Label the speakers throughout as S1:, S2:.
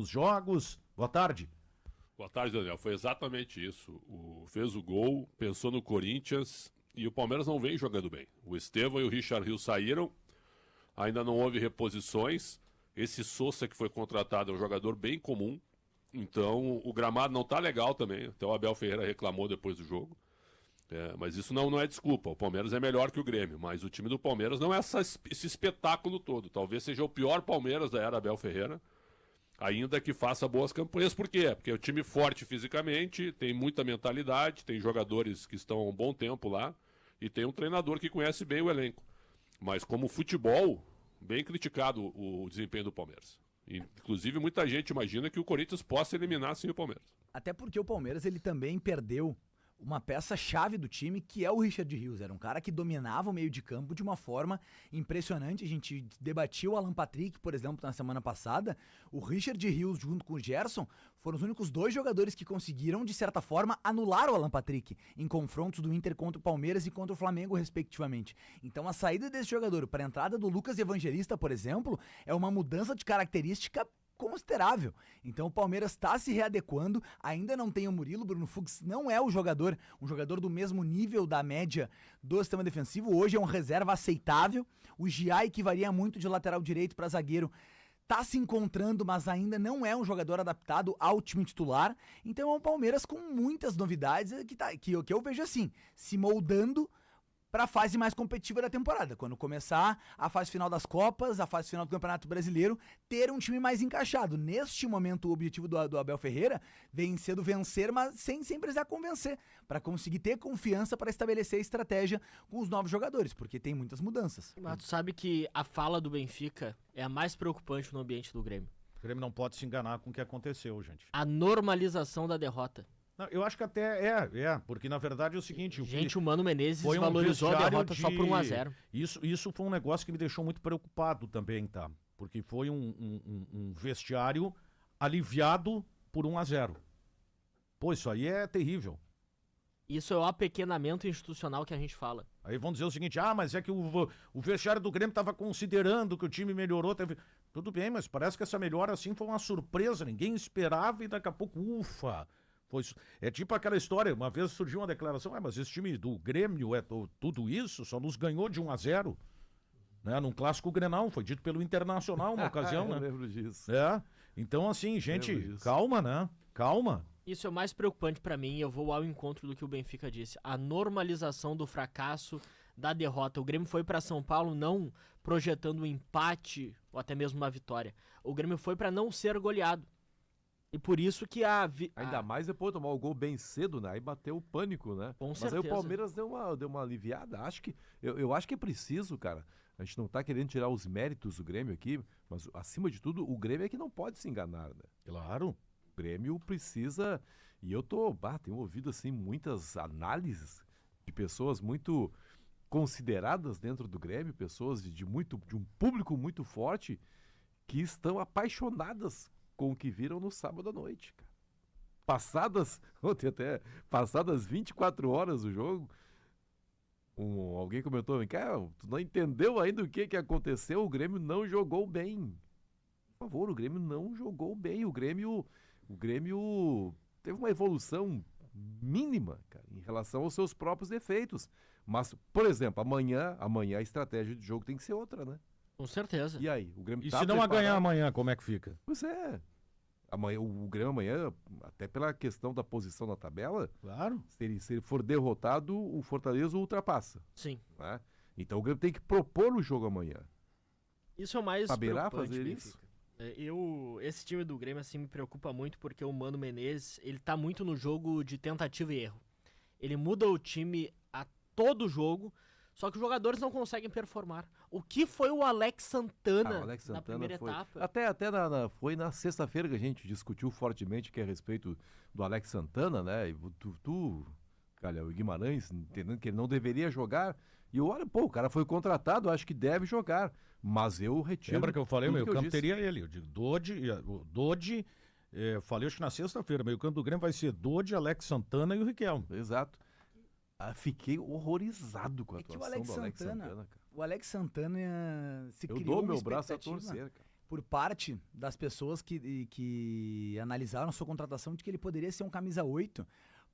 S1: os jogos. Boa tarde.
S2: Boa tarde, Daniel. Foi exatamente isso. Fez o gol, pensou no Corinthians e o Palmeiras não vem jogando bem. O Estevão e o Richard Rios saíram, ainda não houve reposições. Esse Sousa que foi contratado é um jogador bem comum, então o gramado não tá legal também. Até o Abel Ferreira reclamou depois do jogo. Mas isso não é desculpa. O Palmeiras é melhor que o Grêmio, mas o time do Palmeiras não é esse espetáculo todo. Talvez seja o pior Palmeiras da era Abel Ferreira, ainda que faça boas campanhas. Por quê? Porque é um time forte fisicamente, tem muita mentalidade, tem jogadores que estão há um bom tempo lá e tem um treinador que conhece bem o elenco. Mas como futebol, bem criticado o desempenho do Palmeiras. Inclusive, muita gente imagina que o Corinthians possa eliminar sim o Palmeiras.
S3: Até porque o Palmeiras ele também perdeu uma peça-chave do time, que é o Richard Rios. Era um cara que dominava o meio de campo de uma forma impressionante. A gente debatia o Alan Patrick, por exemplo, na semana passada. O Richard Rios, junto com o Gerson, foram os únicos dois jogadores que conseguiram, de certa forma, anular o Alan Patrick em confrontos do Inter contra o Palmeiras e contra o Flamengo, respectivamente. Então, a saída desse jogador para a entrada do Lucas Evangelista, por exemplo, é uma mudança de característica considerável. Então o Palmeiras está se readequando, ainda não tem o Murilo. Bruno Fux não é um jogador do mesmo nível da média do sistema defensivo. Hoje é um reserva aceitável. O Giai, que varia muito de lateral direito para zagueiro, tá se encontrando, mas ainda não é um jogador adaptado ao time titular. Então é um Palmeiras com muitas novidades que eu vejo assim, se moldando para a fase mais competitiva da temporada. Quando começar a fase final das Copas, a fase final do Campeonato Brasileiro, ter um time mais encaixado. Neste momento, o objetivo do Abel Ferreira vem sendo vencer, mas sem precisar convencer, para conseguir ter confiança para estabelecer a estratégia com os novos jogadores, porque tem muitas mudanças.
S4: Mas tu sabe que a fala do Benfica é a mais preocupante no ambiente do Grêmio.
S1: O Grêmio não pode se enganar com o que aconteceu, gente.
S4: A normalização da derrota.
S1: Não, eu acho que até porque na verdade é o seguinte...
S4: O Mano Menezes valorizou a derrota só por 1-0.
S1: Isso foi um negócio que me deixou muito preocupado também, tá? Porque foi um vestiário aliviado por 1-0. Pô, isso aí é terrível.
S4: Isso é o apequenamento institucional que a gente fala.
S1: Aí vão dizer o seguinte, mas é que o vestiário do Grêmio estava considerando que o time melhorou. Tudo bem, mas parece que essa melhora assim foi uma surpresa, ninguém esperava e daqui a pouco, ufa... É tipo aquela história, uma vez surgiu uma declaração, mas esse time do Grêmio tudo isso, só nos ganhou de 1-0, né? Num clássico Grenal, foi dito pelo Internacional uma ocasião, né?
S5: Eu lembro disso.
S1: Então assim, gente, calma, né? Calma.
S4: Isso é o mais preocupante pra mim, eu vou ao encontro do que o Benfica disse, a normalização do fracasso, da derrota. O Grêmio foi pra São Paulo não projetando um empate ou até mesmo uma vitória. O Grêmio foi pra não ser goleado. E por isso que
S5: ainda mais depois de tomar o gol bem cedo, né? Aí bateu o pânico, né?
S4: Com
S5: Mas
S4: certeza.
S5: aí o Palmeiras deu uma aliviada. Eu acho que é preciso, cara. A gente não tá querendo tirar os méritos do Grêmio aqui, mas acima de tudo, o Grêmio é que não pode se enganar, né?
S1: Claro.
S5: O Grêmio precisa... E eu tenho ouvido, assim, muitas análises de pessoas muito consideradas dentro do Grêmio, pessoas de um público muito forte, que estão apaixonadas com o que viram no sábado à noite, cara. Passadas 24 horas do jogo, alguém comentou, cara, tu não entendeu ainda o que aconteceu, o Grêmio não jogou bem. Por favor, o Grêmio não jogou bem, o Grêmio teve uma evolução mínima, cara, em relação aos seus próprios defeitos. Mas, por exemplo, amanhã a estratégia de jogo tem que ser outra, né?
S4: Com certeza.
S5: E aí, o Grêmio
S1: se não preparado? Ganhar amanhã, como é que fica?
S5: Pois é. O Grêmio amanhã, até pela questão da posição na tabela,
S1: claro.
S5: Se ele for derrotado, o Fortaleza o ultrapassa.
S4: Sim.
S5: Né? Então o Grêmio tem que propor o jogo amanhã.
S4: Isso é o mais
S5: saberá
S4: preocupante,
S5: fazer
S4: Benfica.
S5: Isso?
S4: Esse time do Grêmio assim me preocupa muito porque o Mano Menezes, ele tá muito no jogo de tentativa e erro. Ele muda o time a todo jogo, só que os jogadores não conseguem performar. O que foi o Alex Santana, na primeira etapa?
S5: Até foi na sexta-feira que a gente discutiu fortemente que é a respeito do Alex Santana, né? E o Guimarães, entendendo que ele não deveria jogar. E olha, o cara foi contratado, acho que deve jogar. Mas eu retiro.
S1: Lembra que eu falei, o meio campo teria ele. Eu digo, Dodi, falei acho que na sexta-feira, meio campo do Grêmio vai ser Dodi, Alex Santana e o Riquelme.
S5: Exato. Fiquei horrorizado com a atuação do Alex Santana, cara.
S3: O Alex Santana se criou
S5: eu dou meu braço a torcer, cara.
S3: por parte das pessoas que analisaram a sua contratação de que ele poderia ser um camisa 8.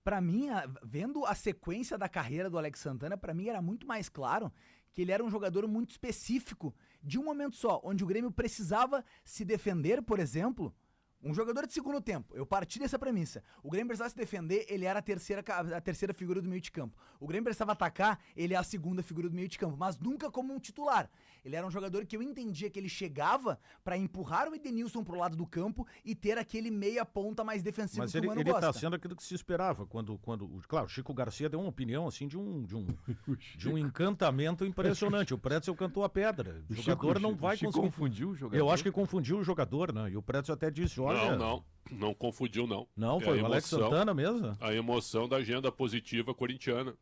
S3: Pra mim, vendo a sequência da carreira do Alex Santana, pra mim era muito mais claro que ele era um jogador muito específico de um momento só, onde o Grêmio precisava se defender, por exemplo. Um jogador de segundo tempo, eu parti dessa premissa. O Grêmio precisava se defender, ele era a terceira figura do meio de campo. O Grêmio precisava atacar, ele é a segunda figura do meio de campo, mas nunca como um titular. Ele era um jogador que eu entendia que ele chegava pra empurrar o Edenilson pro lado do campo e ter aquele meia ponta mais defensivo
S1: Mas
S3: que o Mano
S1: ele
S3: gosta.
S1: tá sendo aquilo que se esperava. Claro, o Chico Garcia deu uma opinião assim de um encantamento impressionante. O Pretzel cantou a pedra. O jogador não vai conseguir.
S5: Confundiu o jogador.
S1: Eu acho que confundiu o jogador, né? E o Pretzel até disse, olha...
S2: Não confundiu, não.
S1: Não,
S2: É
S1: foi
S2: a
S1: o Alex
S2: emoção-
S1: Santana mesmo?
S2: A emoção da agenda positiva corintiana.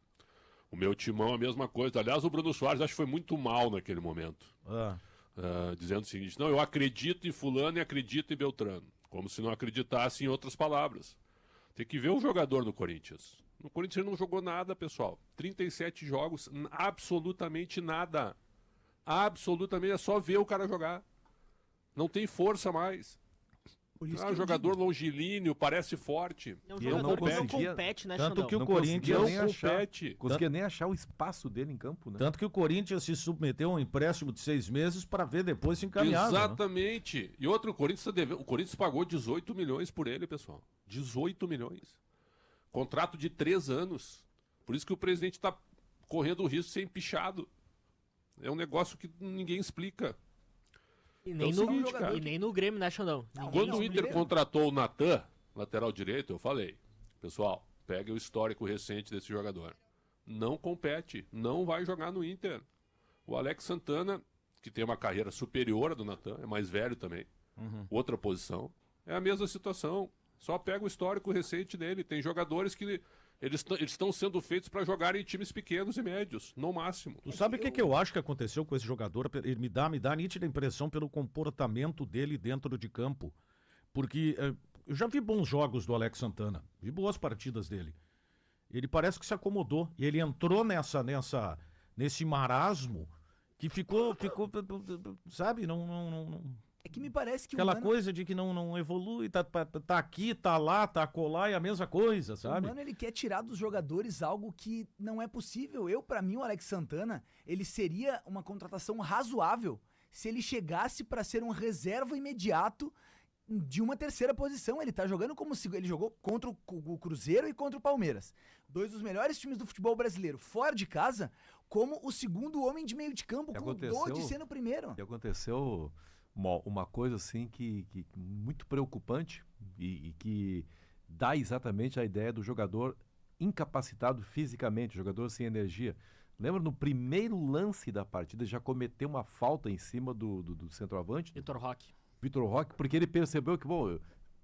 S2: O meu timão, a mesma coisa. Aliás, o Bruno Soares acho que foi muito mal naquele momento. Dizendo o seguinte, não, eu acredito em fulano e acredito em Beltrano. Como se não acreditasse em outras palavras. Tem que ver o jogador no Corinthians. No Corinthians ele não jogou nada, pessoal. 37 jogos, absolutamente nada. Absolutamente, é só ver o cara jogar. Não tem força mais.
S3: Por isso que eu
S2: Jogador
S3: digo.
S2: longilíneo, parece forte.
S4: É um
S5: E eu
S4: jogador
S5: não
S4: que não
S5: conseguia-
S4: compete, né,
S1: tanto
S4: Xandão?
S1: que o
S5: Não
S1: Corinthians...
S5: conseguia
S2: Não
S5: nem achar.
S2: compete.
S5: Conseguia nem achar o espaço dele em campo, né?
S1: Tanto que o Corinthians se submeteu a um empréstimo de 6 meses para ver depois se encaminhar. Né?
S2: Exatamente. E outro, o Corinthians, o Corinthians pagou 18 milhões por ele, pessoal. 18 milhões. Contrato de 3 anos. Por isso que o presidente está correndo o risco de ser empichado. É um negócio que ninguém explica.
S4: E nem,
S2: É o
S4: no,
S2: seguinte, cara.
S4: e nem no Grêmio, né, Xandão?
S3: Não,
S4: Ninguém-
S2: Quando o Inter
S3: Mineiro.
S2: contratou o Natan, lateral direito, eu falei, pessoal, pega o histórico recente desse jogador. Não compete, não vai jogar no Inter. O Alex Santana, que tem uma carreira superior à do Natan, é mais velho também, outra posição, é a mesma situação. Só pega o histórico recente dele. Tem jogadores que eles estão sendo feitos para jogar em times pequenos e médios, no máximo.
S1: Tu sabe o que eu acho que aconteceu com esse jogador? Ele me dá a nítida impressão pelo comportamento dele dentro de campo. Porque eu já vi bons jogos do Alex Santana, vi boas partidas dele. Ele parece que se acomodou e ele entrou nesse marasmo que ficou sabe, não
S3: É que me parece que
S1: aquela
S3: o Mano,
S1: coisa de que não evolui, tá aqui, tá lá, tá acolá, é a mesma coisa,
S3: o
S1: sabe?
S3: Mano, ele quer tirar dos jogadores algo que não é possível. Pra mim, o Alex Santana, ele seria uma contratação razoável se ele chegasse pra ser um reserva imediato de uma terceira posição. Ele tá jogando como se ele jogou contra o Cruzeiro e contra o Palmeiras. 2 dos melhores times do futebol brasileiro fora de casa, como o segundo homem de meio de campo, com dor de ser no primeiro.
S5: E aconteceu uma coisa assim que muito preocupante e que dá exatamente a ideia do jogador incapacitado fisicamente, jogador sem energia. Lembra no primeiro lance da partida já cometeu uma falta em cima do centroavante, do
S4: Vitor Roque.
S5: Vitor Roque, porque ele percebeu que,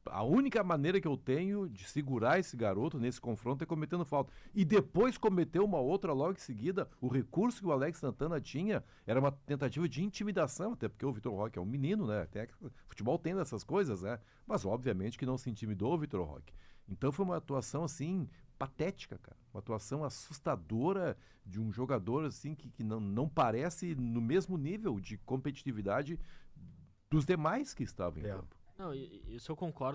S5: a única maneira que eu tenho de segurar esse garoto nesse confronto é cometendo falta. E depois cometeu uma outra logo em seguida. O recurso que o Alex Santana tinha era uma tentativa de intimidação, até porque o Vitor Roque é um menino, né? Até futebol tem dessas coisas, né? Mas obviamente que não se intimidou o Vitor Roque. Então foi uma atuação, assim, patética, cara. Uma atuação assustadora de um jogador, assim, que não parece no mesmo nível de competitividade dos demais que estavam em campo.
S4: Não, isso eu concordo.